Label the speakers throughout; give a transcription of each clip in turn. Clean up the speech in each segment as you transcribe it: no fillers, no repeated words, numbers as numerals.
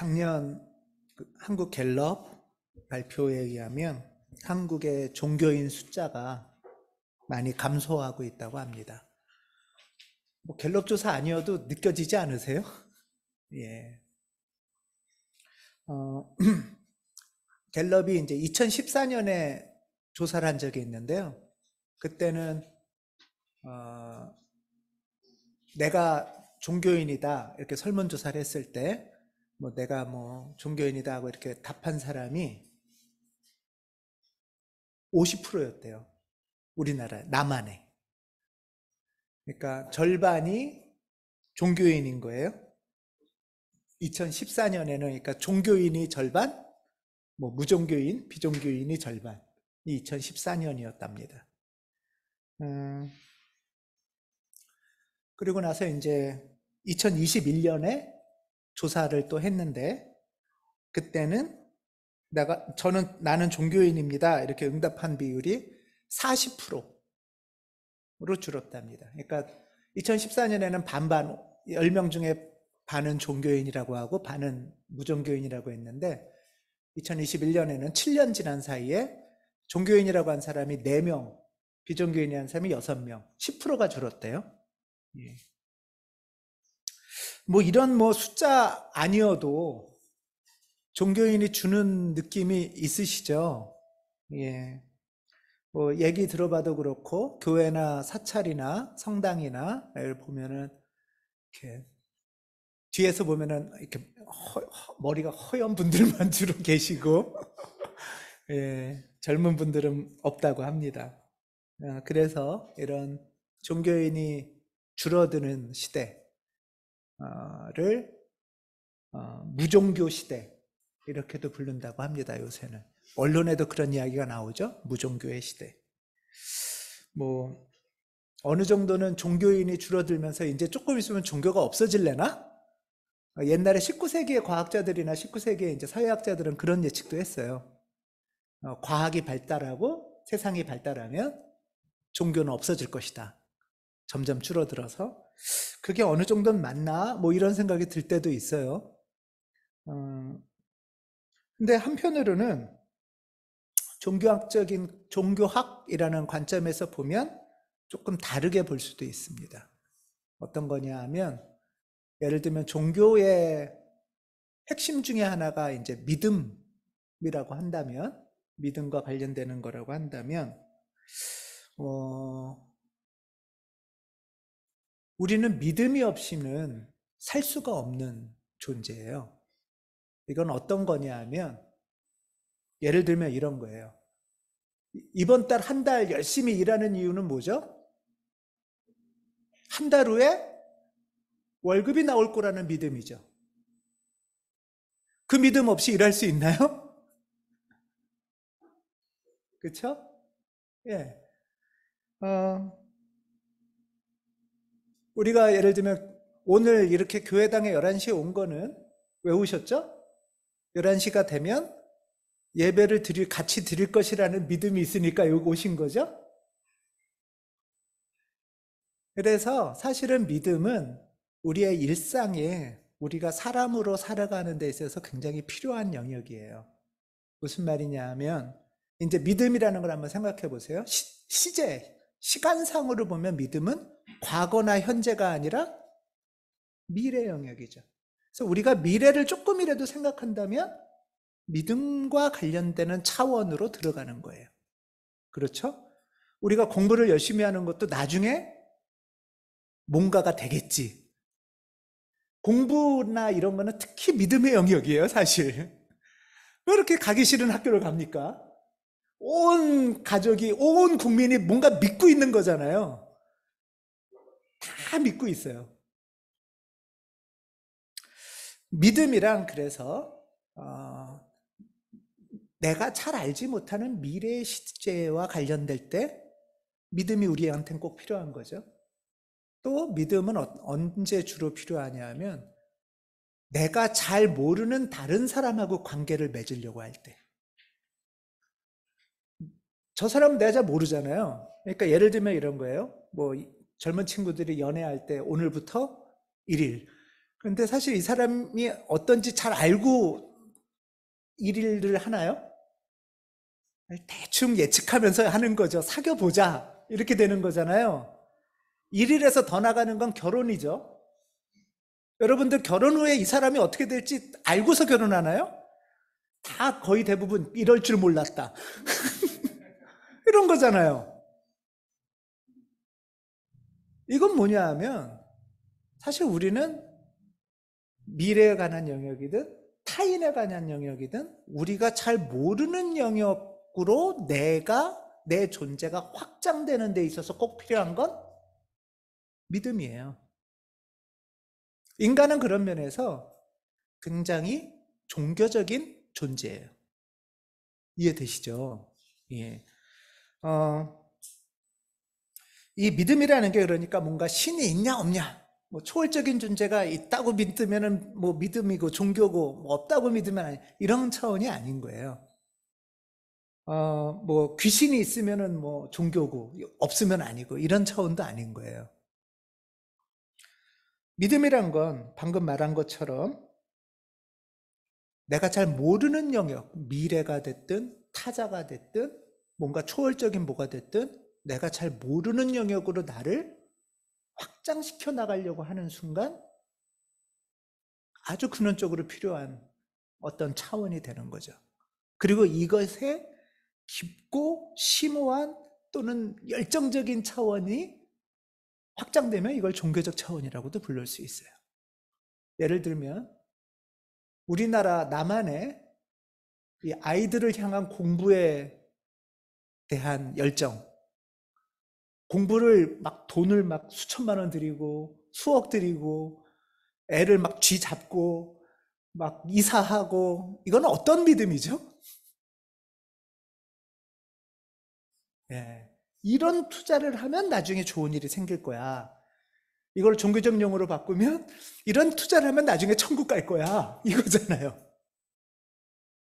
Speaker 1: 작년 한국 갤럽 발표에 의하면 한국의 종교인 숫자가 많이 감소하고 있다고 합니다. 뭐 갤럽 조사 아니어도 느껴지지 않으세요? 예. 갤럽이 이제 2014년에 조사를 한 적이 있는데요. 그때는 내가 종교인이다 이렇게 설문조사를 했을 때 뭐 내가 뭐 종교인이다 하고 이렇게 답한 사람이 50%였대요. 우리나라 남한에. 그러니까 절반이 종교인인 거예요. 2014년에는 그러니까 종교인이 절반, 뭐 무종교인, 비종교인이 절반이 2014년이었답니다. 그리고 나서 이제 2021년에 조사를 또 했는데 그때는 나는 종교인입니다. 이렇게 응답한 비율이 40%로 줄었답니다. 그러니까 2014년에는 반반, 10명 중에 반은 종교인이라고 하고 반은 무종교인이라고 했는데 2021년에는 7년 지난 사이에 종교인이라고 한 사람이 4명, 비종교인이라는 사람이 6명, 10%가 줄었대요. 예. 뭐 이런 뭐 숫자 아니어도 종교인이 주는 느낌이 있으시죠? 예. 뭐 얘기 들어봐도 그렇고 교회나 사찰이나 성당이나 보면은 이렇게 뒤에서 보면은 이렇게 머리가 허연 분들만 주로 계시고 예, 젊은 분들은 없다고 합니다. 그래서 이런 종교인이 줄어드는 시대를 무종교 시대 이렇게도 부른다고 합니다. 요새는 언론에도 그런 이야기가 나오죠. 무종교의 시대. 뭐 어느 정도는 종교인이 줄어들면서 이제 조금 있으면 종교가 없어질래나? 옛날에 19세기의 과학자들이나 19세기의 이제 사회학자들은 그런 예측도 했어요. 과학이 발달하고 세상이 발달하면 종교는 없어질 것이다. 점점 줄어들어서 그게 어느 정도는 맞나? 뭐 이런 생각이 들 때도 있어요. 근데 한편으로는 종교학이라는 관점에서 보면 조금 다르게 볼 수도 있습니다. 어떤 거냐 하면 예를 들면 종교의 핵심 중에 하나가 이제 믿음이라고 한다면 믿음과 관련되는 거라고 한다면 우리는 믿음이 없이는 살 수가 없는 존재예요. 이건 어떤 거냐 하면 예를 들면 이런 거예요. 이번 달 한 달 열심히 일하는 이유는 뭐죠? 한 달 후에 월급이 나올 거라는 믿음이죠. 그 믿음 없이 일할 수 있나요? 그렇죠? 예. 우리가 예를 들면 오늘 이렇게 교회당에 11시에 온 거는 왜 오셨죠? 11시가 되면 예배를 같이 드릴 것이라는 믿음이 있으니까 여기 오신 거죠? 그래서 사실은 믿음은 우리의 일상에 우리가 사람으로 살아가는 데 있어서 굉장히 필요한 영역이에요. 무슨 말이냐 하면 이제 믿음이라는 걸 한번 생각해 보세요. 시간상으로 보면 믿음은 과거나 현재가 아니라 미래 영역이죠. 그래서 우리가 미래를 조금이라도 생각한다면 믿음과 관련되는 차원으로 들어가는 거예요. 그렇죠? 우리가 공부를 열심히 하는 것도 나중에 뭔가가 되겠지. 공부나 이런 거는 특히 믿음의 영역이에요, 사실. 왜 이렇게 가기 싫은 학교를 갑니까? 온 가족이, 온 국민이 뭔가 믿고 있는 거잖아요. 다 믿고 있어요. 믿음이란 그래서 내가 잘 알지 못하는 미래의 시제와 관련될 때 믿음이 우리한테는 꼭 필요한 거죠. 또 믿음은 언제 주로 필요하냐 하면 내가 잘 모르는 다른 사람하고 관계를 맺으려고 할 때. 저 사람은 내가 잘 모르잖아요. 그러니까 예를 들면 이런 거예요. 뭐 젊은 친구들이 연애할 때 오늘부터 1일 그런데 사실 이 사람이 어떤지 잘 알고 일을 하나요? 대충 예측하면서 하는 거죠. 사귀어 보자. 이렇게 되는 거잖아요. 일일에서 더 나가는 건 결혼이죠. 여러분들 결혼 후에 이 사람이 어떻게 될지 알고서 결혼하나요? 다 거의 대부분 이럴 줄 몰랐다. 이런 거잖아요. 이건 뭐냐 하면 사실 우리는 미래에 관한 영역이든 타인에 관한 영역이든 우리가 잘 모르는 영역으로 내 존재가 확장되는 데 있어서 꼭 필요한 건 믿음이에요. 인간은 그런 면에서 굉장히 종교적인 존재예요. 이해되시죠? 예. 이 믿음이라는 게 그러니까 뭔가 신이 있냐 없냐, 뭐 초월적인 존재가 있다고 믿으면은 뭐 믿음이고 종교고, 뭐 없다고 믿으면 아니, 이런 차원이 아닌 거예요. 뭐 귀신이 있으면은 뭐 종교고 없으면 아니고 이런 차원도 아닌 거예요. 믿음이란 건 방금 말한 것처럼 내가 잘 모르는 영역, 미래가 됐든 타자가 됐든 뭔가 초월적인 뭐가 됐든 내가 잘 모르는 영역으로 나를 확장시켜 나가려고 하는 순간 아주 근원적으로 필요한 어떤 차원이 되는 거죠. 그리고 이것에 깊고 심오한 또는 열정적인 차원이 확장되면 이걸 종교적 차원이라고도 부를 수 있어요. 예를 들면 우리나라 남한의 이 아이들을 향한 공부에 대한 열정, 공부를 막 돈을 막 수천만 원 들이고 수억 들이고 애를 막 쥐 잡고 막 이사하고, 이건 어떤 믿음이죠? 예. 이런 투자를 하면 나중에 좋은 일이 생길 거야. 이걸 종교적 용어로 바꾸면 이런 투자를 하면 나중에 천국 갈 거야. 이거잖아요.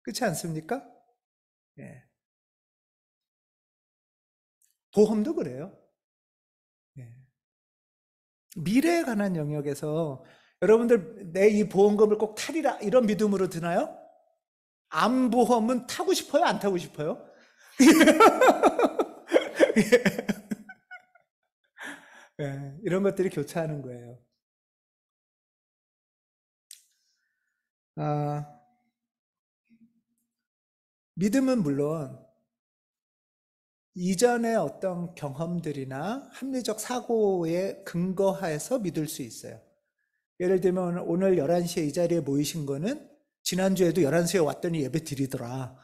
Speaker 1: 그렇지 않습니까? 예. 보험도 그래요. 예. 미래에 관한 영역에서 여러분들 내 이 보험금을 꼭 타리라 이런 믿음으로 드나요? 암보험은 타고 싶어요? 안 타고 싶어요? 예, 이런 것들이 교차하는 거예요. 아, 믿음은 물론 이전의 어떤 경험들이나 합리적 사고에 근거해서 믿을 수 있어요. 예를 들면 오늘 11시에 이 자리에 모이신 거는 지난주에도 11시에 왔더니 예배 드리더라,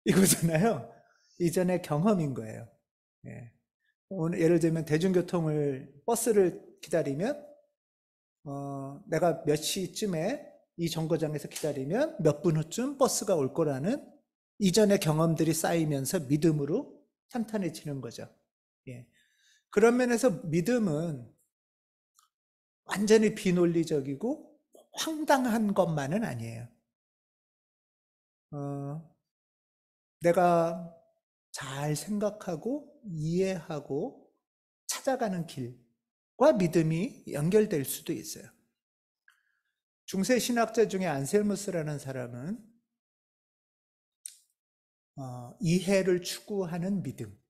Speaker 1: 이거잖아요. 이전의 경험인 거예요. 예. 오늘 예를 들면 대중교통을 버스를 기다리면 내가 몇 시쯤에 이 정거장에서 기다리면 몇 분 후쯤 버스가 올 거라는 이전의 경험들이 쌓이면서 믿음으로 탄탄해지는 거죠. 예. 그런 면에서 믿음은 완전히 비논리적이고 황당한 것만은 아니에요. 어, 내가 잘 생각하고 이해하고 찾아가는 길과 믿음이 연결될 수도 있어요. 중세 신학자 중에 안셀무스라는 사람은 이해를 추구하는 믿음,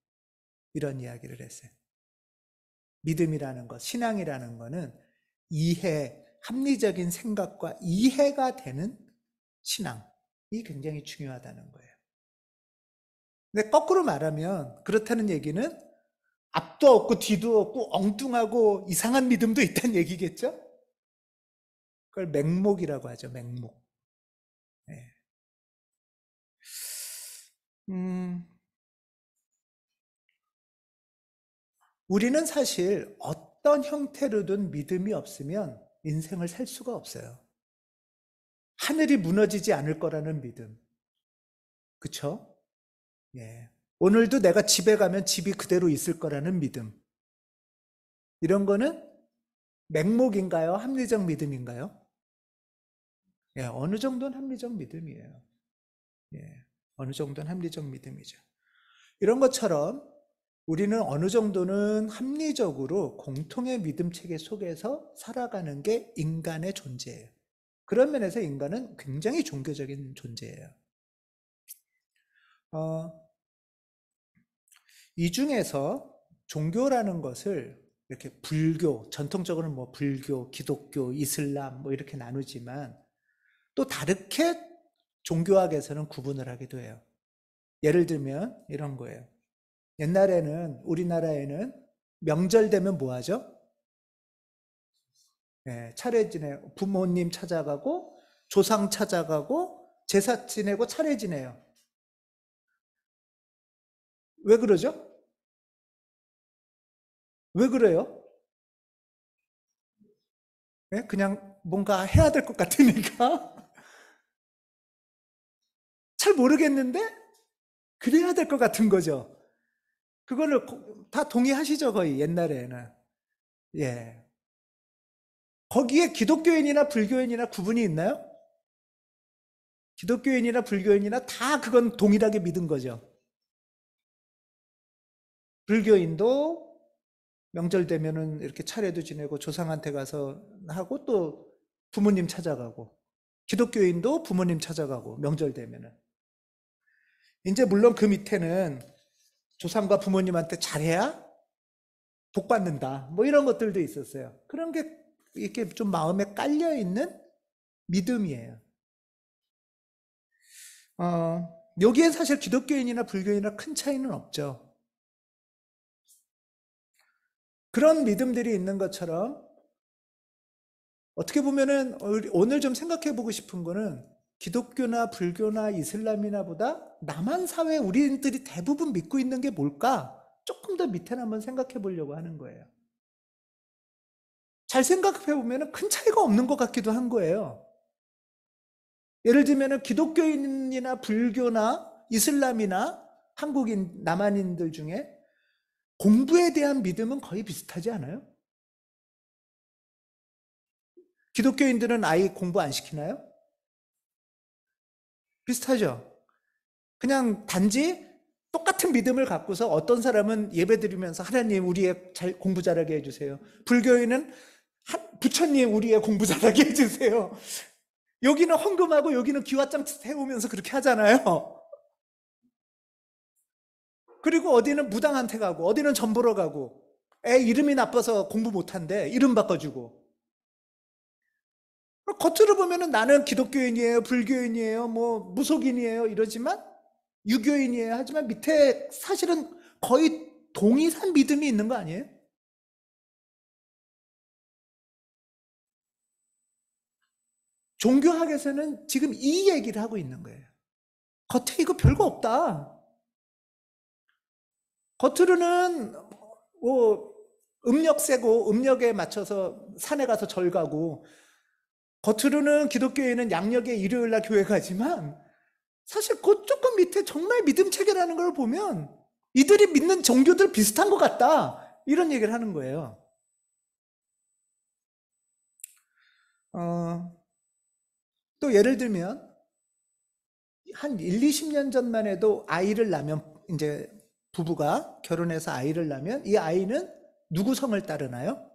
Speaker 1: 이런 이야기를 했어요. 믿음이라는 것, 신앙이라는 것은 이해, 합리적인 생각과 이해가 되는 신앙이 굉장히 중요하다는 거예요. 근데 거꾸로 말하면 그렇다는 얘기는 앞도 없고 뒤도 없고 엉뚱하고 이상한 믿음도 있다는 얘기겠죠? 그걸 맹목이라고 하죠, 맹목. 네. 우리는 사실 어떤 형태로든 믿음이 없으면 인생을 살 수가 없어요. 하늘이 무너지지 않을 거라는 믿음. 그쵸? 예. 오늘도 내가 집에 가면 집이 그대로 있을 거라는 믿음. 이런 거는 맹목인가요? 합리적 믿음인가요? 예, 어느 정도는 합리적 믿음이에요. 예, 어느 정도는 합리적 믿음이죠. 이런 것처럼 우리는 어느 정도는 합리적으로 공통의 믿음 체계 속에서 살아가는 게 인간의 존재예요. 그런 면에서 인간은 굉장히 종교적인 존재예요. 이 중에서 종교라는 것을 이렇게 불교, 전통적으로는 뭐 불교, 기독교, 이슬람 뭐 이렇게 나누지만 또 다르게 종교학에서는 구분을 하기도 해요. 예를 들면 이런 거예요. 옛날에는 우리나라에는 명절 되면 뭐 하죠? 네, 차례 지내요. 부모님 찾아가고 조상 찾아가고 제사 지내고 차례 지내요. 왜 그러죠? 왜 그래요? 네, 그냥 뭔가 해야 될 것 같으니까 잘 모르겠는데 그래야 될 것 같은 거죠. 그거를 다 동의하시죠, 거의 옛날에는. 예. 거기에 기독교인이나 불교인이나 구분이 있나요? 기독교인이나 불교인이나 다 그건 동일하게 믿은 거죠. 불교인도 명절 되면은 이렇게 차례도 지내고 조상한테 가서 하고 또 부모님 찾아가고 기독교인도 부모님 찾아가고 명절 되면은 이제 물론 그 밑에는 조상과 부모님한테 잘해야 복 받는다 뭐 이런 것들도 있었어요. 그런 게 이렇게 좀 마음에 깔려 있는 믿음이에요. 여기에 사실 기독교인이나 불교인이나 큰 차이는 없죠. 그런 믿음들이 있는 것처럼 어떻게 보면은 오늘 좀 생각해 보고 싶은 거는 기독교나 불교나 이슬람이나 보다 남한 사회 우리들이 대부분 믿고 있는 게 뭘까? 조금 더 밑에 한번 생각해 보려고 하는 거예요. 잘 생각해 보면은 큰 차이가 없는 것 같기도 한 거예요. 예를 들면은 기독교인이나 불교나 이슬람이나 한국인, 남한인들 중에 공부에 대한 믿음은 거의 비슷하지 않아요? 기독교인들은 아이 공부 안 시키나요? 비슷하죠? 그냥 단지 똑같은 믿음을 갖고서 어떤 사람은 예배 드리면서 하나님 우리 애 공부 잘하게 해주세요. 불교인은 부처님 우리 애 공부 잘하게 해주세요. 여기는 헌금하고 여기는 기와장 세우면서 그렇게 하잖아요. 그리고 어디는 무당한테 가고 어디는 전 보러 가고 애 이름이 나빠서 공부 못한대 이름 바꿔주고 겉으로 보면은 나는 기독교인이에요 불교인이에요 뭐 무속인이에요 이러지만 유교인이에요 하지만 밑에 사실은 거의 동일한 믿음이 있는 거 아니에요? 종교학에서는 지금 이 얘기를 하고 있는 거예요. 겉에 이거 별거 없다. 겉으로는 뭐 음력 세고 음력에 맞춰서 산에 가서 절 가고 겉으로는 기독교인은 양력에 일요일 날 교회 가지만 사실 그 조금 밑에 정말 믿음 체계라는 걸 보면 이들이 믿는 종교들 비슷한 것 같다. 이런 얘기를 하는 거예요. 또 예를 들면 한 1, 20년 전만 해도 아이를 낳으면 이제 부부가 결혼해서 아이를 낳으면 이 아이는 누구 성을 따르나요?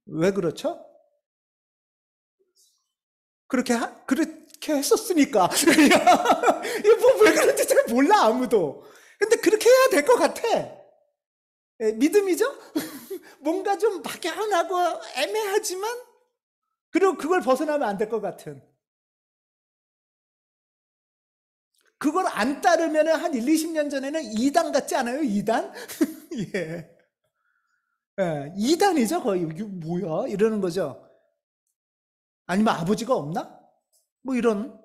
Speaker 1: 왜 그렇죠? 그렇게 했었으니까. 이게 뭐왜 그런지 잘 몰라, 아무도. 근데 그렇게 해야 될 것 같아. 예, 믿음이죠? 뭔가 좀 막연하고 애매하지만, 그리고 그걸 벗어나면 안 될 것 같은. 그걸 안 따르면 한 1, 20년 전에는 이단 같지 않아요? 이단? 예. 예, 이단이죠, 거의. 이게 뭐야? 이러는 거죠. 아니면 아버지가 없나? 뭐 이런.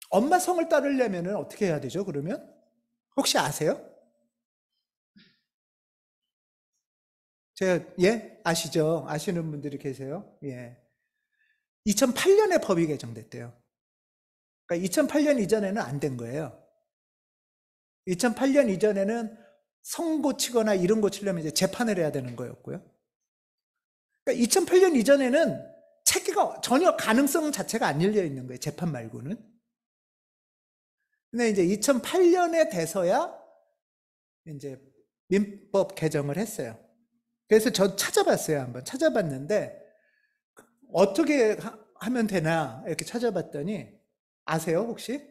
Speaker 1: 엄마 성을 따르려면 어떻게 해야 되죠, 그러면? 혹시 아세요? 예? 아시죠? 아시는 분들이 계세요? 예. 2008년에 법이 개정됐대요. 그러니까 2008년 이전에는 안 된 거예요. 2008년 이전에는 성 고치거나 이름 고치려면 이제 재판을 해야 되는 거였고요. 그러니까 2008년 이전에는 체계가 전혀 가능성 자체가 안 열려 있는 거예요. 재판 말고는. 근데 이제 2008년에 돼서야 이제 민법 개정을 했어요. 그래서 저 찾아봤어요. 한번 찾아봤는데 어떻게 하면 되나 이렇게 찾아봤더니 아세요, 혹시?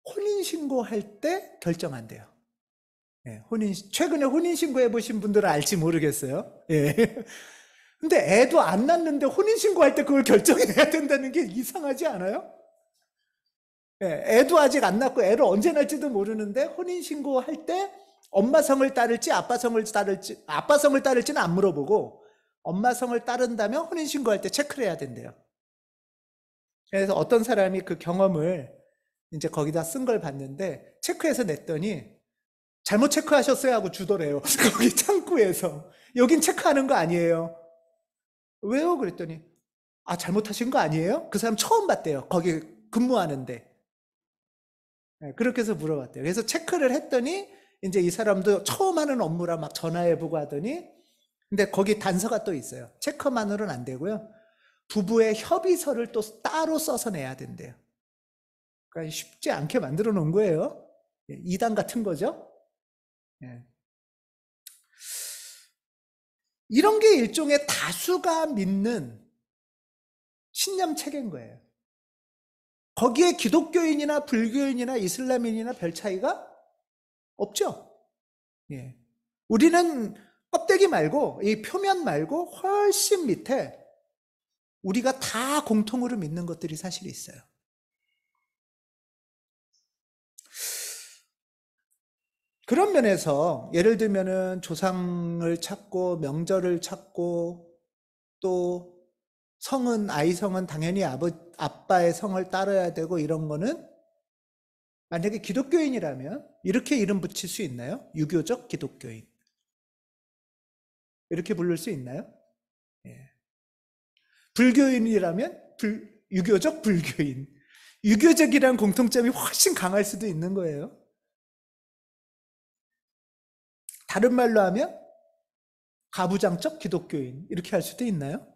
Speaker 1: 혼인신고할 때 결정한대요. 예, 최근에 혼인신고 해보신 분들은 알지 모르겠어요. 예. 근데 애도 안 낳는데 혼인신고할 때 그걸 결정해야 된다는 게 이상하지 않아요? 예, 애도 아직 안 낳고 애를 언제 낳을지도 모르는데 혼인신고할 때 엄마 성을 따를지 아빠 성을 따를지는 안 물어보고 엄마 성을 따른다면 혼인신고할 때 체크를 해야 된대요. 그래서 어떤 사람이 그 경험을 이제 거기다 쓴 걸 봤는데 체크해서 냈더니 잘못 체크하셨어요 하고 주더래요. 거기 창구에서. 여긴 체크하는 거 아니에요. 왜요? 그랬더니 아, 잘못하신 거 아니에요? 그 사람 처음 봤대요. 거기 근무하는데. 네, 그렇게 해서 물어봤대요. 그래서 체크를 했더니 이제 이 사람도 처음 하는 업무라 막 전화해보고 하더니 근데 거기 단서가 또 있어요. 체크만으로는 안 되고요. 부부의 협의서를 또 따로 써서 내야 된대요. 그러니까 쉽지 않게 만들어 놓은 거예요. 이단 같은 거죠. 예. 이런 게 일종의 다수가 믿는 신념 체계인 거예요. 거기에 기독교인이나 불교인이나 이슬람인이나 별 차이가 없죠. 예. 우리는 껍데기 말고 이 표면 말고 훨씬 밑에 우리가 다 공통으로 믿는 것들이 사실 있어요. 그런 면에서 예를 들면은 조상을 찾고 명절을 찾고 또 성은 아이 성은 당연히 아빠의 성을 따라야 되고 이런 거는 만약에 기독교인이라면 이렇게 이름 붙일 수 있나요? 유교적 기독교인. 이렇게 부를 수 있나요? 예. 불교인이라면 유교적 불교인. 유교적이란 공통점이 훨씬 강할 수도 있는 거예요. 다른 말로 하면 가부장적 기독교인. 이렇게 할 수도 있나요?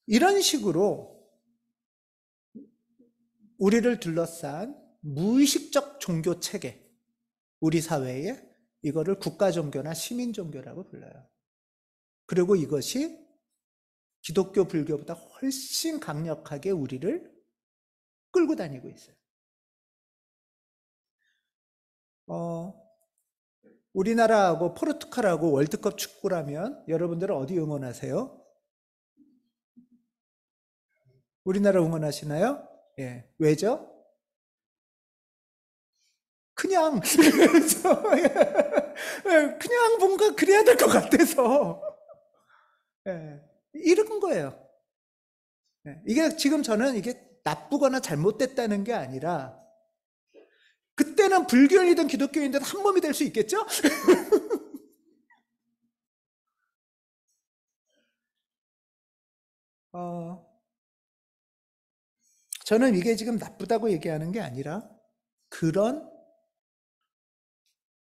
Speaker 1: 이런 식으로 우리를 둘러싼 무의식적 종교 체계, 우리 사회에 이거를 국가 종교나 시민 종교라고 불러요. 그리고 이것이 기독교, 불교보다 훨씬 강력하게 우리를 끌고 다니고 있어요. 우리나라하고 포르투갈하고 월드컵 축구라면 여러분들은 어디 응원하세요? 우리나라 응원하시나요? 예. 왜죠? 그냥 그냥 뭔가 그래야 될 것 같아서 예. 이런 거예요. 예. 이게 지금 저는 이게 나쁘거나 잘못됐다는 게 아니라 그때는 불교인이든 기독교인이든 한 몸이 될 수 있겠죠? 저는 이게 지금 나쁘다고 얘기하는 게 아니라 그런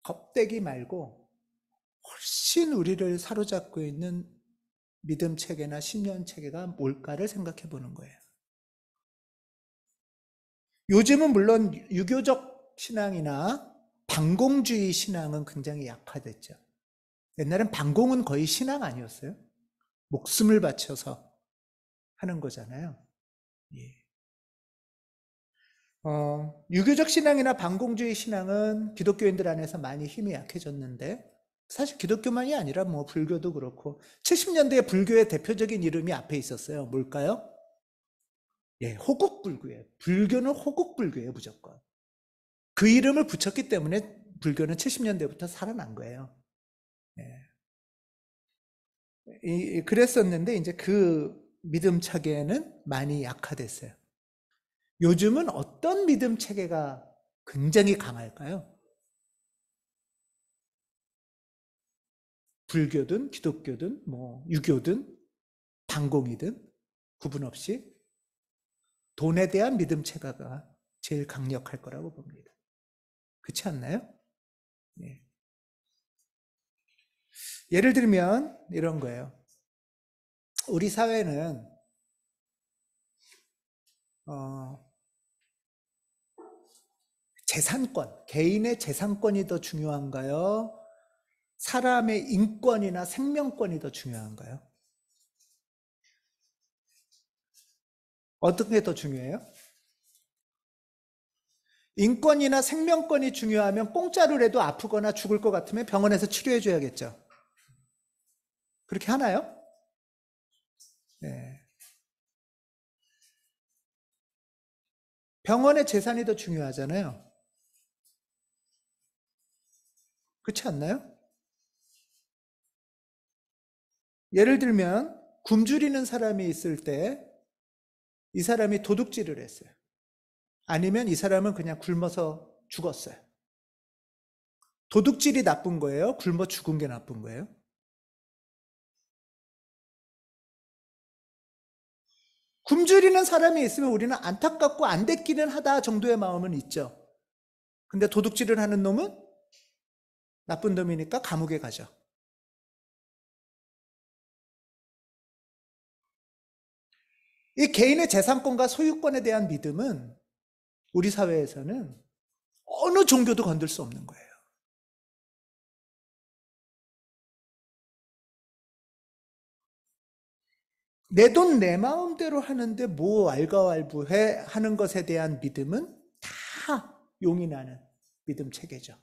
Speaker 1: 겁대기 말고 훨씬 우리를 사로잡고 있는 믿음 체계나 신념 체계가 뭘까를 생각해 보는 거예요. 요즘은 물론 유교적 신앙이나 반공주의 신앙은 굉장히 약화됐죠. 옛날엔 반공은 거의 신앙 아니었어요? 목숨을 바쳐서 하는 거잖아요. 예. 유교적 신앙이나 반공주의 신앙은 기독교인들 안에서 많이 힘이 약해졌는데 사실 기독교만이 아니라 뭐 불교도 그렇고 70년대에 불교의 대표적인 이름이 앞에 있었어요. 뭘까요? 예, 호국불교예요. 불교는 호국불교예요, 무조건. 그 이름을 붙였기 때문에 불교는 70년대부터 살아난 거예요. 예. 그랬었는데 이제 그 믿음 체계는 많이 약화됐어요. 요즘은 어떤 믿음 체계가 굉장히 강할까요? 불교든 기독교든 뭐 유교든 반공이든 구분 없이 돈에 대한 믿음 체계가 제일 강력할 거라고 봅니다. 그렇지 않나요? 예. 예를 들면 이런 거예요. 우리 사회는 어, 재산권, 개인의 재산권이 더 중요한가요? 사람의 인권이나 생명권이 더 중요한가요? 어떤 게 더 중요해요? 인권이나 생명권이 중요하면 공짜로라도 아프거나 죽을 것 같으면 병원에서 치료해 줘야겠죠. 그렇게 하나요? 네. 병원의 재산이 더 중요하잖아요. 그렇지 않나요? 예를 들면 굶주리는 사람이 있을 때 이 사람이 도둑질을 했어요. 아니면 이 사람은 그냥 굶어서 죽었어요. 도둑질이 나쁜 거예요? 굶어 죽은 게 나쁜 거예요? 굶주리는 사람이 있으면 우리는 안타깝고 안 됐기는 하다 정도의 마음은 있죠. 근데 도둑질을 하는 놈은 나쁜 놈이니까 감옥에 가죠. 이 개인의 재산권과 소유권에 대한 믿음은 우리 사회에서는 어느 종교도 건들 수 없는 거예요. 내 돈 내 마음대로 하는데 뭐 왈가왈부해 하는 것에 대한 믿음은 다 용인하는 믿음 체계죠.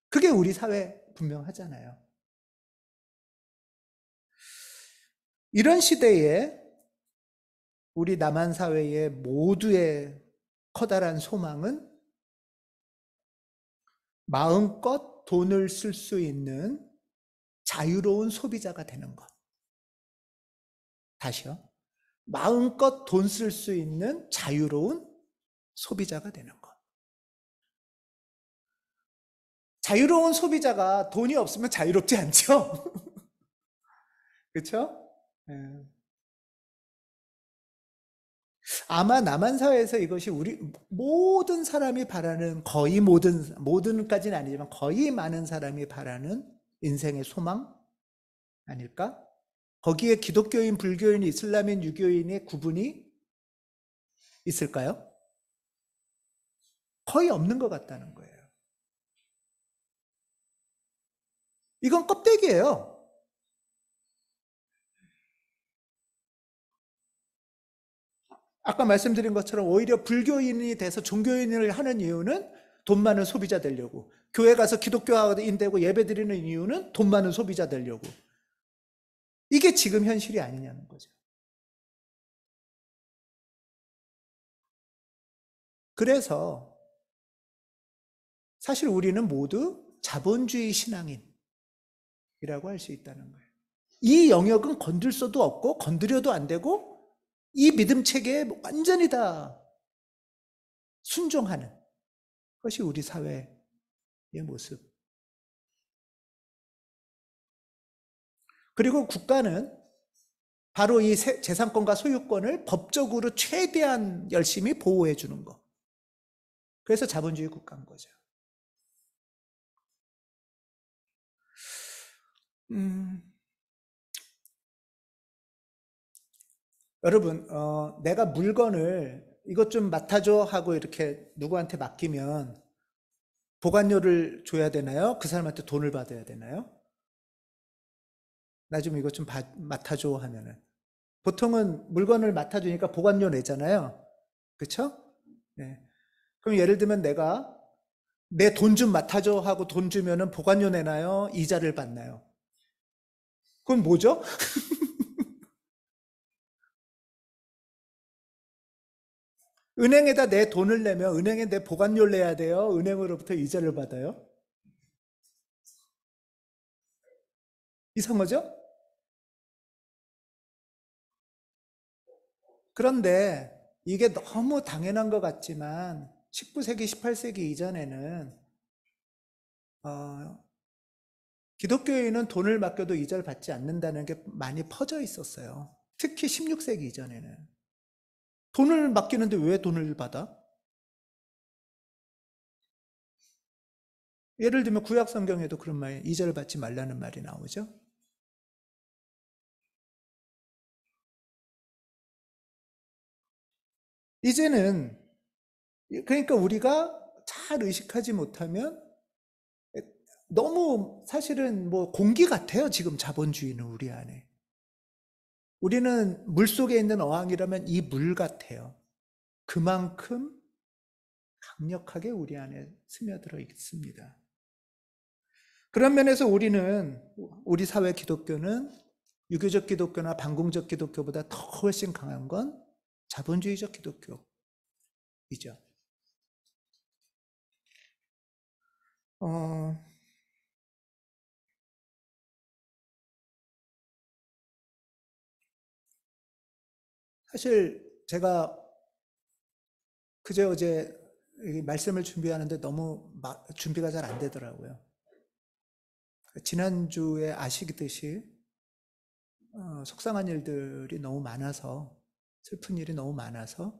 Speaker 1: 그게 우리 사회 분명하잖아요. 이런 시대에 우리 남한 사회의 모두의 커다란 소망은 마음껏 돈을 쓸 수 있는 자유로운 소비자가 되는 것. 다시요. 마음껏 돈 쓸 수 있는 자유로운 소비자가 되는 것. 자유로운 소비자가 돈이 없으면 자유롭지 않죠? 그렇죠? 아마 남한 사회에서 이것이 우리 모든 사람이 바라는, 거의 모든까지는 아니지만 거의 많은 사람이 바라는 인생의 소망 아닐까? 거기에 기독교인, 불교인, 이슬람인, 유교인의 구분이 있을까요? 거의 없는 것 같다는 거예요. 이건 껍데기예요. 아까 말씀드린 것처럼 오히려 불교인이 돼서 종교인을 하는 이유는 돈 많은 소비자 되려고. 교회 가서 기독교인 되고 예배 드리는 이유는 돈 많은 소비자 되려고. 이게 지금 현실이 아니냐는 거죠. 그래서 사실 우리는 모두 자본주의 신앙인이라고 할 수 있다는 거예요. 이 영역은 건들 수도 없고 건드려도 안 되고 이 믿음 체계에 완전히 다 순종하는 것이 우리 사회의 모습. 그리고 국가는 바로 이 재산권과 소유권을 법적으로 최대한 열심히 보호해 주는 것. 그래서 자본주의 국가인 거죠. 여러분, 내가 물건을 이것 좀 맡아줘 하고 이렇게 누구한테 맡기면 보관료를 줘야 되나요? 그 사람한테 돈을 받아야 되나요? 나 좀 이것 좀 맡아줘 하면은. 보통은 물건을 맡아주니까 보관료 내잖아요. 그쵸? 네. 그럼 예를 들면 내가 내 돈 좀 맡아줘 하고 돈 주면은 보관료 내나요? 이자를 받나요? 그건 뭐죠? 은행에다 내 돈을 내면 은행에 내 보관료를 내야 돼요? 은행으로부터 이자를 받아요? 이상하죠? 그런데 이게 너무 당연한 것 같지만 19세기, 18세기 이전에는 기독교인은 돈을 맡겨도 이자를 받지 않는다는 게 많이 퍼져 있었어요. 특히 16세기 이전에는. 돈을 맡기는데 왜 돈을 받아? 예를 들면 구약 성경에도 그런 말, 이자를 받지 말라는 말이 나오죠. 이제는 그러니까 우리가 잘 의식하지 못하면 너무 사실은 뭐 공기 같아요. 지금 자본주의는 우리 안에. 우리는 물속에 있는 어항이라면 이 물 같아요. 그만큼 강력하게 우리 안에 스며들어 있습니다. 그런 면에서 우리 사회 기독교는 유교적 기독교나 반공적 기독교보다 더 훨씬 강한 건 자본주의적 기독교이죠. 사실 제가 그제 어제 말씀을 준비하는데 너무 준비가 잘 안 되더라고요. 지난주에 아시듯이 속상한 일들이 너무 많아서, 슬픈 일이 너무 많아서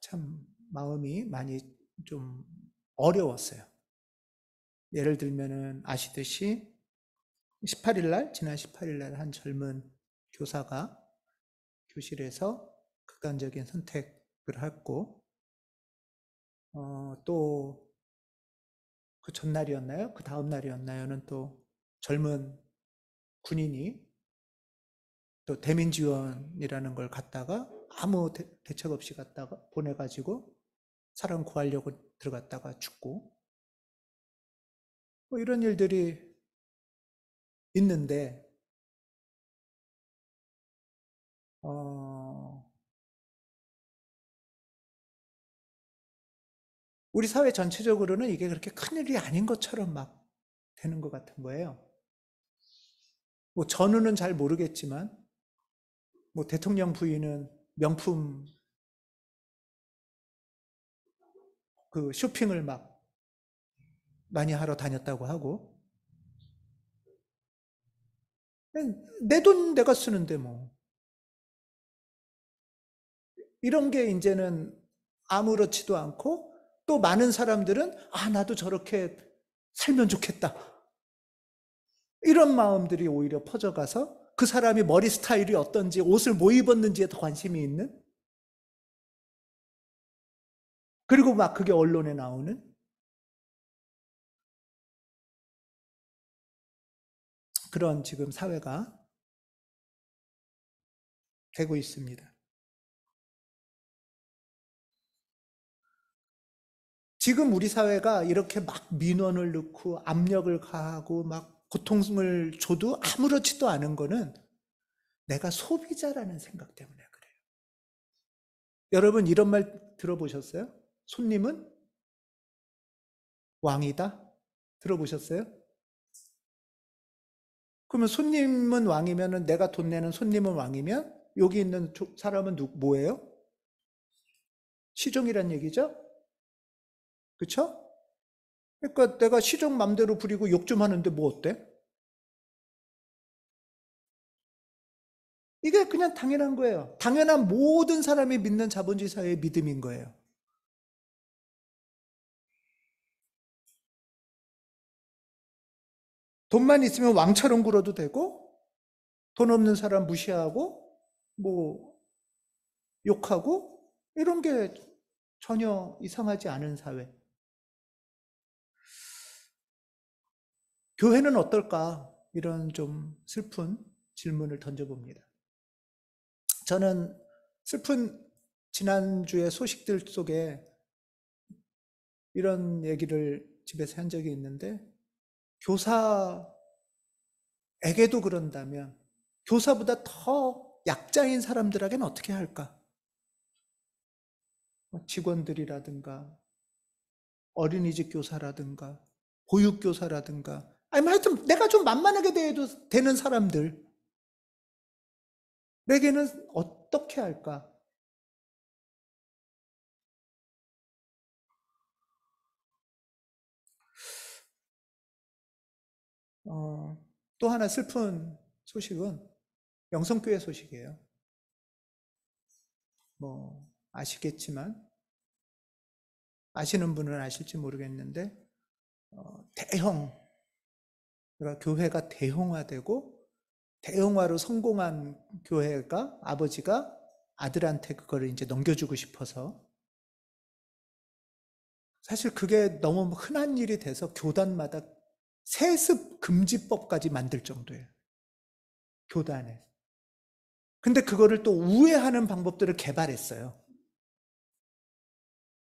Speaker 1: 참 마음이 많이 좀 어려웠어요. 예를 들면은 아시듯이 지난 18일 날 한 젊은 교사가 교실에서 극단적인 선택을 했고, 또 그 전날이었나요? 그 다음 날이었나요는 또 젊은 군인이 또 대민지원이라는 걸 갖다가 아무 대책 없이 갖다가 보내가지고 사람 구하려고 들어갔다가 죽고, 뭐 이런 일들이 있는데, 우리 사회 전체적으로는 이게 그렇게 큰일이 아닌 것처럼 막 되는 것 같은 거예요. 뭐 전우는 잘 모르겠지만, 뭐 대통령 부인은 명품 그 쇼핑을 막 많이 하러 다녔다고 하고, 내 돈 내가 쓰는데 뭐. 이런 게 이제는 아무렇지도 않고, 또 많은 사람들은 나도 저렇게 살면 좋겠다. 이런 마음들이 오히려 퍼져가서 그 사람이 머리 스타일이 어떤지, 옷을 뭐 입었는지에 더 관심이 있는, 그리고 막 그게 언론에 나오는 그런 지금 사회가 되고 있습니다. 지금 우리 사회가 이렇게 막 민원을 넣고 압력을 가하고 막 고통을 줘도 아무렇지도 않은 거는 내가 소비자라는 생각 때문에 그래요. 여러분 이런 말 들어보셨어요? 손님은 왕이다? 들어보셨어요? 그러면 손님은 왕이면은, 내가 돈 내는 손님은 왕이면 여기 있는 사람은 뭐예요? 시종이란 얘기죠? 그쵸? 그러니까 내가 시종 맘대로 부리고 욕 좀 하는데 뭐 어때? 이게 그냥 당연한 거예요. 당연한 모든 사람이 믿는 자본주의 사회의 믿음인 거예요. 돈만 있으면 왕처럼 굴어도 되고, 돈 없는 사람 무시하고, 뭐, 욕하고, 이런 게 전혀 이상하지 않은 사회. 교회는 어떨까? 이런 좀 슬픈 질문을 던져봅니다. 저는 슬픈 지난주의 소식들 속에 이런 얘기를 집에서 한 적이 있는데, 교사에게도 그런다면 교사보다 더 약자인 사람들에게는 어떻게 할까? 직원들이라든가 어린이집 교사라든가 보육교사라든가, 아니 하여튼 내가 좀 만만하게 대해도 되는 사람들에게는 어떻게 할까? 또 하나 슬픈 소식은 영성교회 소식이에요. 뭐 아시겠지만, 아시는 분은 아실지 모르겠는데, 그러니까 교회가 대형화되고 대형화로 성공한 교회가, 아버지가 아들한테 그거를 이제 넘겨주고 싶어서. 사실 그게 너무 흔한 일이 돼서 교단마다 세습 금지법까지 만들 정도예요. 교단에. 근데 그거를 또 우회하는 방법들을 개발했어요.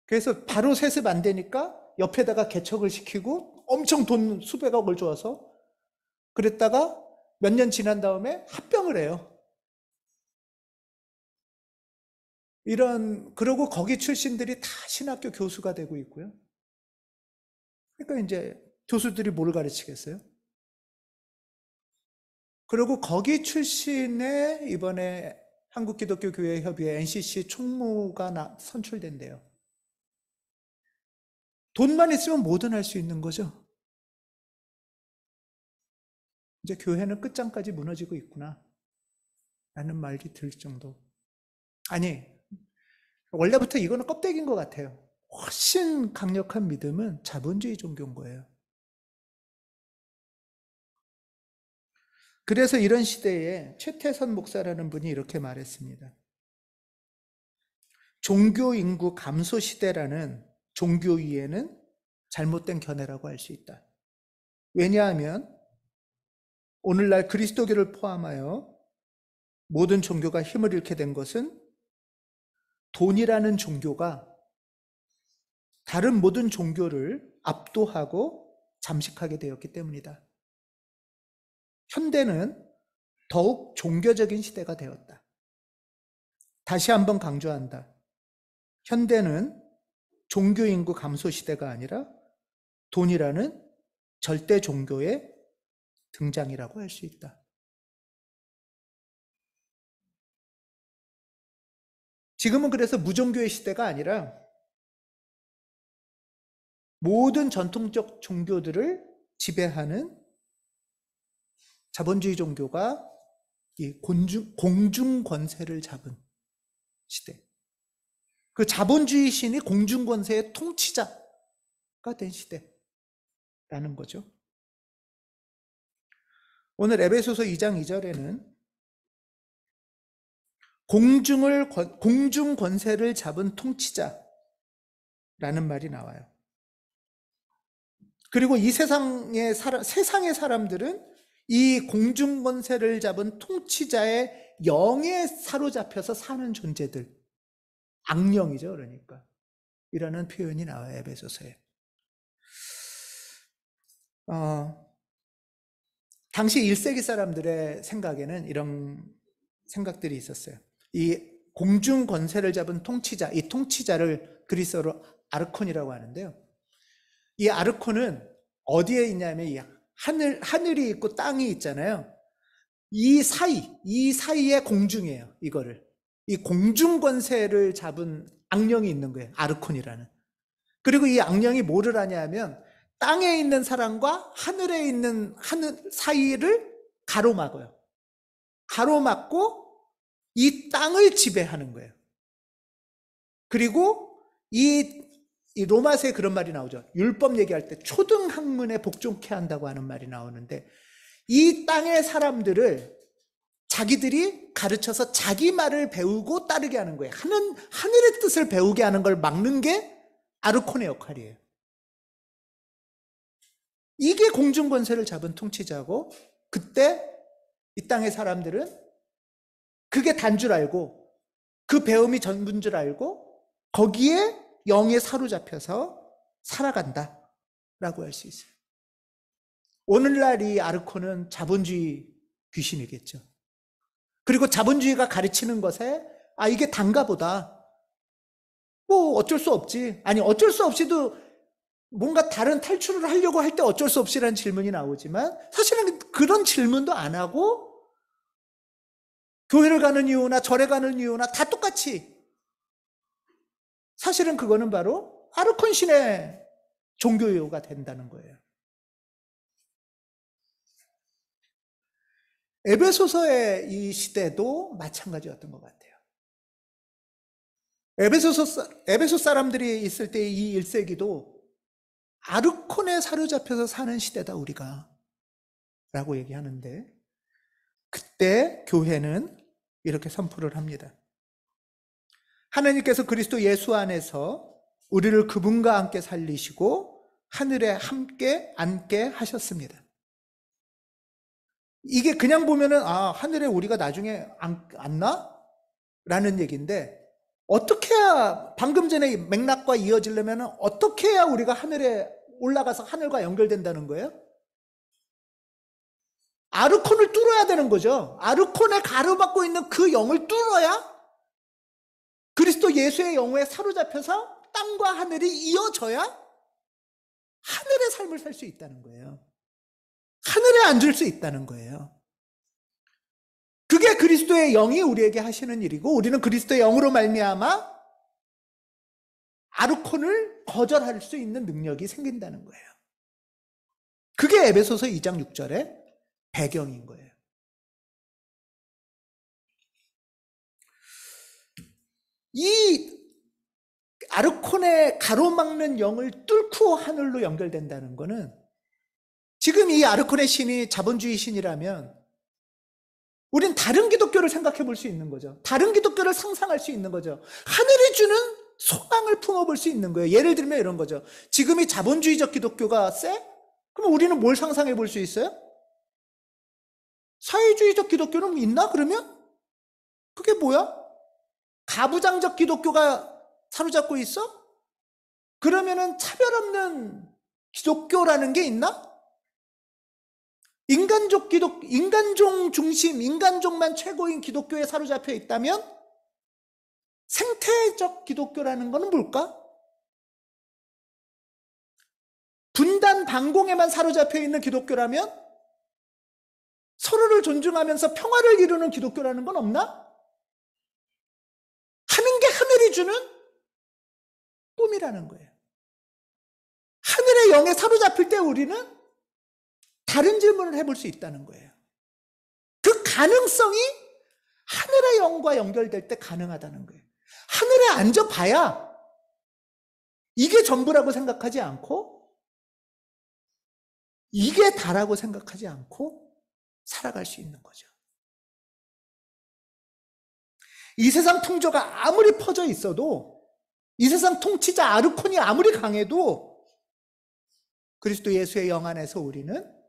Speaker 1: 그래서 바로 세습 안 되니까 옆에다가 개척을 시키고 엄청 돈 수백억을 줘서 그랬다가 몇 년 지난 다음에 합병을 해요. 그러고 거기 출신들이 다 신학교 교수가 되고 있고요. 그러니까 이제 교수들이 뭘 가르치겠어요? 그리고 거기 출신의 이번에 한국기독교교회협의회 NCC 총무가 선출된대요. 돈만 있으면 뭐든 할 수 있는 거죠. 이제 교회는 끝장까지 무너지고 있구나 라는 말이 들 정도. 아니, 원래부터 이거는 껍데기인 것 같아요. 훨씬 강력한 믿음은 자본주의 종교인 거예요. 그래서 이런 시대에 최태선 목사라는 분이 이렇게 말했습니다. 종교 인구 감소 시대라는 종교 위에는 잘못된 견해라고 할 수 있다. 왜냐하면 오늘날 그리스도교를 포함하여 모든 종교가 힘을 잃게 된 것은 돈이라는 종교가 다른 모든 종교를 압도하고 잠식하게 되었기 때문이다. 현대는 더욱 종교적인 시대가 되었다. 다시 한번 강조한다. 현대는 종교 인구 감소 시대가 아니라 돈이라는 절대 종교의 등장이라고 할 수 있다. 지금은 그래서 무종교의 시대가 아니라 모든 전통적 종교들을 지배하는 자본주의 종교가 이 공중 권세를 잡은 시대. 그 자본주의 신이 공중 권세의 통치자가 된 시대라는 거죠. 오늘 에베소서 2장 2절에는 공중 권세를 잡은 통치자라는 말이 나와요. 그리고 이 세상의 사람들은 이 공중 권세를 잡은 통치자의 영에 사로잡혀서 사는 존재들. 악령이죠, 그러니까. 이라는 표현이 나와요, 에베소서에. 당시 1세기 사람들의 생각에는 이런 생각들이 있었어요. 이 공중 권세를 잡은 통치자, 이 통치자를 그리스어로 아르콘이라고 하는데요. 이 아르콘은 어디에 있냐면 이 하늘이 있고 땅이 있잖아요. 이 사이에 공중이에요. 이거를. 이 공중 권세를 잡은 악령이 있는 거예요. 아르콘이라는. 그리고 이 악령이 뭐를 하냐면 땅에 있는 사람과 하늘에 있는 하늘 사이를 가로막아요. 가로막고 이 땅을 지배하는 거예요. 그리고 이 로마서에 그런 말이 나오죠. 율법 얘기할 때 초등학문에 복종케 한다고 하는 말이 나오는데 이 땅의 사람들을 자기들이 가르쳐서 자기 말을 배우고 따르게 하는 거예요. 하늘의 뜻을 배우게 하는 걸 막는 게 아르콘의 역할이에요. 이게 공중권세를 잡은 통치자고 그때 이 땅의 사람들은 그게 단 줄 알고 그 배움이 전부인 줄 알고 거기에 영에 사로잡혀서 살아간다라고 할 수 있어요. 오늘날 이 아르콘은 자본주의 귀신이겠죠. 그리고 자본주의가 가르치는 것에 이게 단가 보다. 뭐 어쩔 수 없지. 아니 어쩔 수 없이도 뭔가 다른 탈출을 하려고 할 때 어쩔 수 없이라는 질문이 나오지만 사실은 그런 질문도 안 하고 교회를 가는 이유나 절에 가는 이유나 다 똑같이 사실은 그거는 바로 아르콘 신의 종교요가 된다는 거예요. 에베소서의 이 시대도 마찬가지였던 것 같아요. 에베소 사람들이 있을 때 이 1세기도 아르콘에 사로잡혀서 사는 시대다 우리가 라고 얘기하는데 그때 교회는 이렇게 선포를 합니다. 하나님께서 그리스도 예수 안에서 우리를 그분과 함께 살리시고 하늘에 함께 앉게 하셨습니다. 이게 그냥 보면은 하늘에 우리가 나중에 앉나? 라는 얘기인데, 어떻게 해야, 방금 전에 맥락과 이어지려면 어떻게 해야 우리가 하늘에 올라가서 하늘과 연결된다는 거예요? 아르콘을 뚫어야 되는 거죠. 아르콘에 가로막고 있는 그 영을 뚫어야 그리스도 예수의 영에 사로잡혀서 땅과 하늘이 이어져야 하늘의 삶을 살 수 있다는 거예요. 하늘에 앉을 수 있다는 거예요. 그게 그리스도의 영이 우리에게 하시는 일이고, 우리는 그리스도의 영으로 말미암아 아르콘을 거절할 수 있는 능력이 생긴다는 거예요. 그게 에베소서 2장 6절의 배경인 거예요. 이 아르콘의 가로막는 영을 뚫고 하늘로 연결된다는 것은, 지금 이 아르콘의 신이 자본주의 신이라면 우린 다른 기독교를 생각해 볼 수 있는 거죠. 다른 기독교를 상상할 수 있는 거죠. 하늘이 주는 소망을 품어볼 수 있는 거예요. 예를 들면 이런 거죠. 지금 이 자본주의적 기독교가 세? 그럼 우리는 뭘 상상해 볼 수 있어요? 사회주의적 기독교는 있나 그러면? 그게 뭐야? 가부장적 기독교가 사로잡고 있어? 그러면은 차별 없는 기독교라는 게 있나? 인간종 중심, 인간종만 최고인 기독교에 사로잡혀 있다면 생태적 기독교라는 거는 뭘까? 분단 반공에만 사로잡혀 있는 기독교라면 서로를 존중하면서 평화를 이루는 기독교라는 건 없나? 하는 게 하늘이 주는 꿈이라는 거예요. 하늘의 영에 사로잡힐 때 우리는 다른 질문을 해볼 수 있다는 거예요. 그 가능성이 하늘의 영과 연결될 때 가능하다는 거예요. 하늘에 앉아봐야 이게 전부라고 생각하지 않고, 이게 다라고 생각하지 않고 살아갈 수 있는 거죠. 이 세상 풍조가 아무리 퍼져 있어도, 이 세상 통치자 아르콘이 아무리 강해도 그리스도 예수의 영 안에서 우리는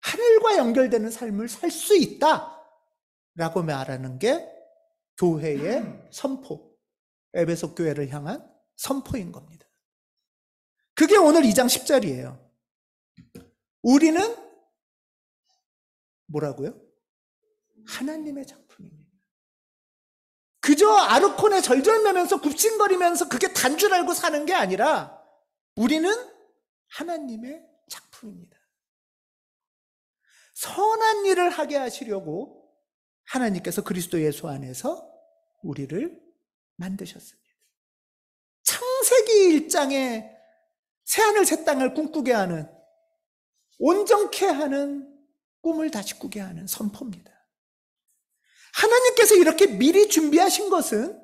Speaker 1: 하늘과 연결되는 삶을 살 수 있다라고 말하는 게 교회의 선포, 에베소 교회를 향한 선포인 겁니다. 그게 오늘 2장 10절이에요. 우리는 뭐라고요? 하나님의 작품입니다. 그저 아르콘에 절절매면서 굽신거리면서 그게 단 줄 알고 사는 게 아니라 우리는 하나님의 작품입니다. 선한 일을 하게 하시려고 하나님께서 그리스도 예수 안에서 우리를 만드셨습니다. 창세기 1장에 새하늘 새 땅을 꿈꾸게 하는, 온전케 하는 꿈을 다시 꾸게 하는 선포입니다. 하나님께서 이렇게 미리 준비하신 것은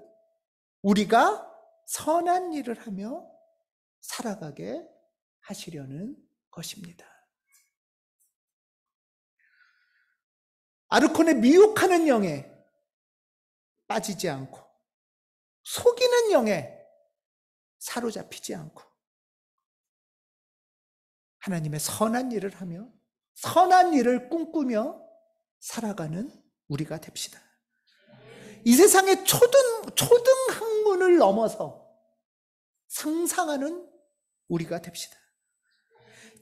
Speaker 1: 우리가 선한 일을 하며 살아가게 하시려는 것입니다. 아르콘의 미혹하는 영에 빠지지 않고, 속이는 영에 사로잡히지 않고, 하나님의 선한 일을 하며 선한 일을 꿈꾸며 살아가는 우리가 됩시다. 이 세상의 초등 학문을 넘어서 상상하는 우리가 됩시다.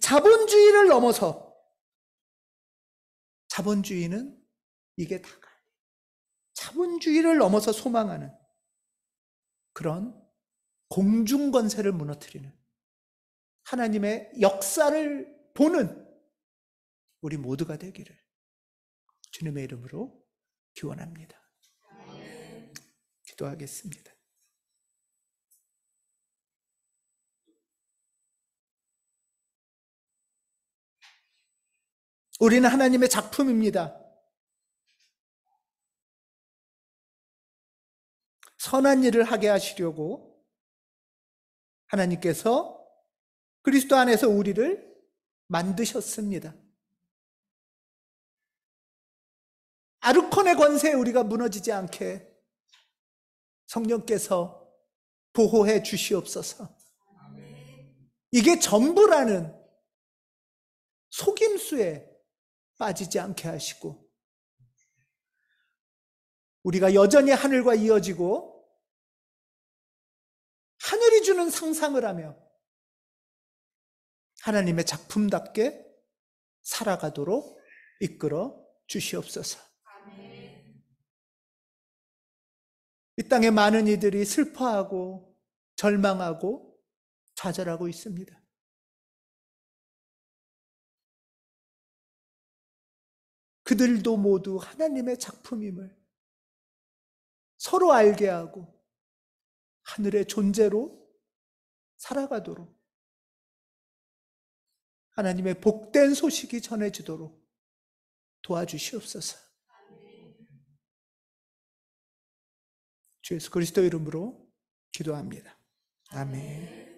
Speaker 1: 자본주의를 넘어서, 자본주의는 이게 다가 아니에요. 자본주의를 넘어서 소망하는 그런 공중권세를 무너뜨리는 하나님의 역사를 보는 우리 모두가 되기를 주님의 이름으로 기원합니다. 기도하겠습니다. 우리는 하나님의 작품입니다. 선한 일을 하게 하시려고 하나님께서 그리스도 안에서 우리를 만드셨습니다. 아르콘의 권세에 우리가 무너지지 않게 성령께서 보호해 주시옵소서. 이게 전부라는 속임수에 빠지지 않게 하시고, 우리가 여전히 하늘과 이어지고 하늘이 주는 상상을 하며 하나님의 작품답게 살아가도록 이끌어 주시옵소서. 이 땅에 많은 이들이 슬퍼하고 절망하고 좌절하고 있습니다. 그들도 모두 하나님의 작품임을 서로 알게 하고 하늘의 존재로 살아가도록 하나님의 복된 소식이 전해지도록 도와주시옵소서. 주 예수 그리스도 이름으로 기도합니다. 아멘.